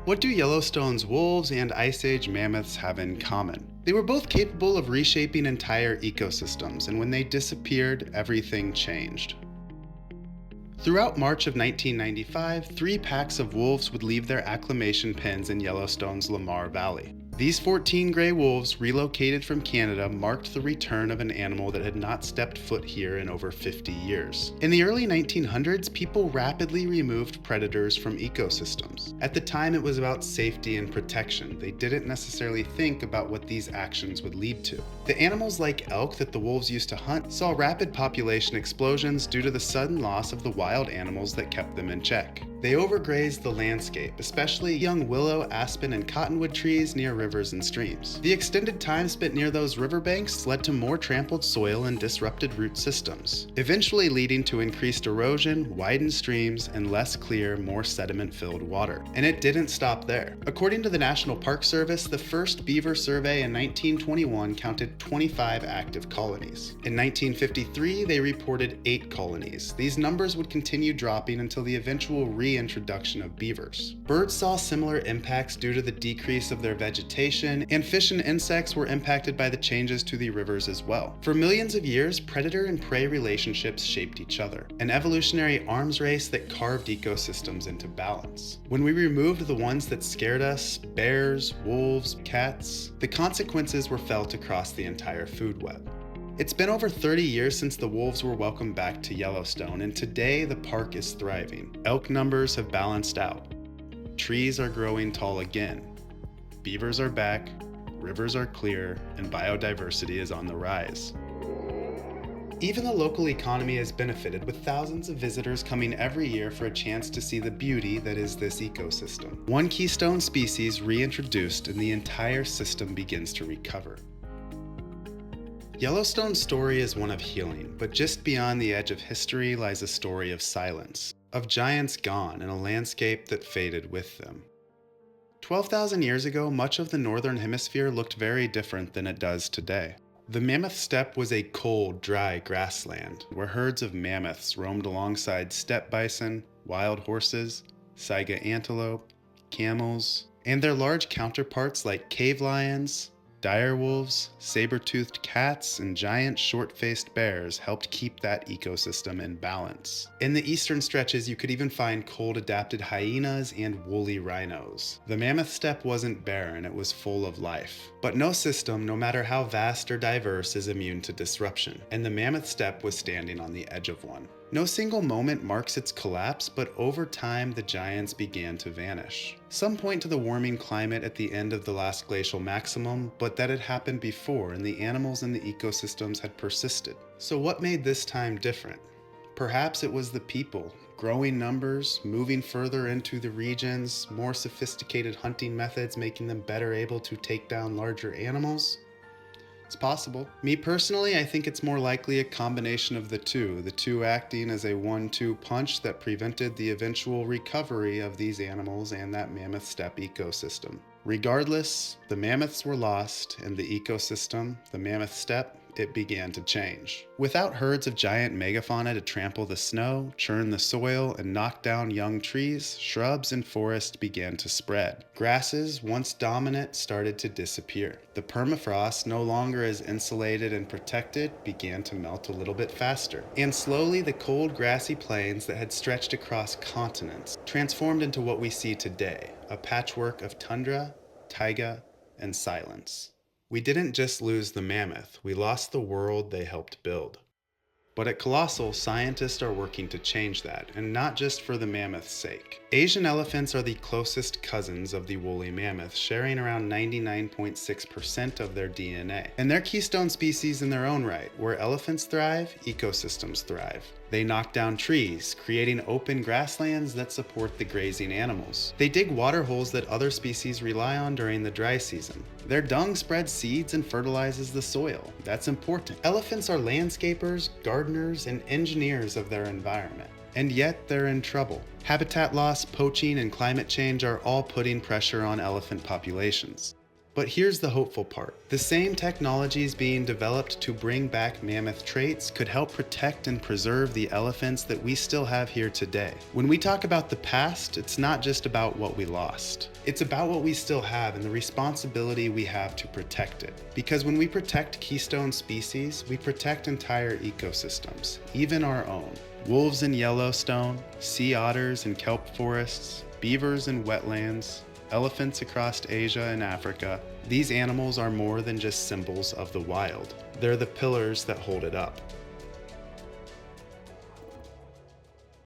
What do Yellowstone's wolves and Ice Age mammoths have in common? They were both capable of reshaping entire ecosystems, and when they disappeared, everything changed. Throughout March of 1995, 3 packs of wolves would leave their acclimation pens in Yellowstone's Lamar Valley. These 14 gray wolves, relocated from Canada, marked the return of an animal that had not stepped foot here in over 50 years. In the early 1900s, people rapidly removed predators from ecosystems. At the time, it was about safety and protection. They didn't necessarily think about what these actions would lead to. The animals like elk that the wolves used to hunt saw rapid population explosions due to the sudden loss of the wild animals that kept them in check. They overgrazed the landscape, especially young willow, aspen, and cottonwood trees near rivers and streams. The extended time spent near those riverbanks led to more trampled soil and disrupted root systems, eventually leading to increased erosion, widened streams, and less clear, more sediment-filled water. And it didn't stop there. According to the National Park Service, the first beaver survey in 1921 counted 25 active colonies. In 1953, they reported 8 colonies. These numbers would continue dropping until the eventual reintroduction of beavers. Birds saw similar impacts due to the decrease of their vegetation, and fish and insects were impacted by the changes to the rivers as well. For millions of years, predator and prey relationships shaped each other, an evolutionary arms race that carved ecosystems into balance. When we removed the ones that scared us, bears, wolves, cats, the consequences were felt across the entire food web. It's been over 30 years since the wolves were welcomed back to Yellowstone, and today the park is thriving. Elk numbers have balanced out. Trees are growing tall again. Beavers are back, rivers are clear, and biodiversity is on the rise. Even the local economy has benefited, with thousands of visitors coming every year for a chance to see the beauty that is this ecosystem. One keystone species reintroduced, and the entire system begins to recover. Yellowstone's story is one of healing, but just beyond the edge of history lies a story of silence, of giants gone and a landscape that faded with them. 12,000 years ago, much of the northern hemisphere looked very different than it does today. The Mammoth Steppe was a cold, dry grassland where herds of mammoths roamed alongside steppe bison, wild horses, saiga antelope, camels, and their large counterparts like cave lions, dire wolves, saber-toothed cats, and giant short-faced bears helped keep that ecosystem in balance. In the eastern stretches, you could even find cold-adapted hyenas and woolly rhinos. The Mammoth Steppe wasn't barren, it was full of life. But no system, no matter how vast or diverse, is immune to disruption, and the Mammoth Steppe was standing on the edge of one. No single moment marks its collapse, but over time the giants began to vanish. Some point to the warming climate at the end of the last glacial maximum, but that had happened before and the animals in the ecosystems had persisted. So what made this time different? Perhaps it was the people. Growing numbers, moving further into the regions, more sophisticated hunting methods making them better able to take down larger animals. It's possible. Me personally, I think it's more likely a combination of the two acting as a 1-2 punch that prevented the eventual recovery of these animals and that Mammoth Steppe ecosystem. Regardless, the mammoths were lost, and the ecosystem, the Mammoth Steppe, it began to change. Without herds of giant megafauna to trample the snow, churn the soil, and knock down young trees, shrubs and forests began to spread. Grasses, once dominant, started to disappear. The permafrost, no longer as insulated and protected, began to melt a little bit faster. And slowly, the cold, grassy plains that had stretched across continents transformed into what we see today, a patchwork of tundra, taiga, and silence. We didn't just lose the mammoth, we lost the world they helped build. But at Colossal, scientists are working to change that, and not just for the mammoth's sake. Asian elephants are the closest cousins of the woolly mammoth, sharing around 99.6% of their DNA. And they're keystone species in their own right. Where elephants thrive, ecosystems thrive. They knock down trees, creating open grasslands that support the grazing animals. They dig water holes that other species rely on during the dry season. Their dung spreads seeds and fertilizes the soil. That's important. Elephants are landscapers, gardeners, and engineers of their environment. And yet they're in trouble. Habitat loss, poaching, and climate change are all putting pressure on elephant populations. But here's the hopeful part. The same technologies being developed to bring back mammoth traits could help protect and preserve the elephants that we still have here today. When we talk about the past, it's not just about what we lost. It's about what we still have and the responsibility we have to protect it. Because when we protect keystone species, we protect entire ecosystems, even our own. Wolves in Yellowstone, sea otters in kelp forests, beavers in wetlands, elephants across Asia and Africa. These animals are more than just symbols of the wild. They're the pillars that hold it up.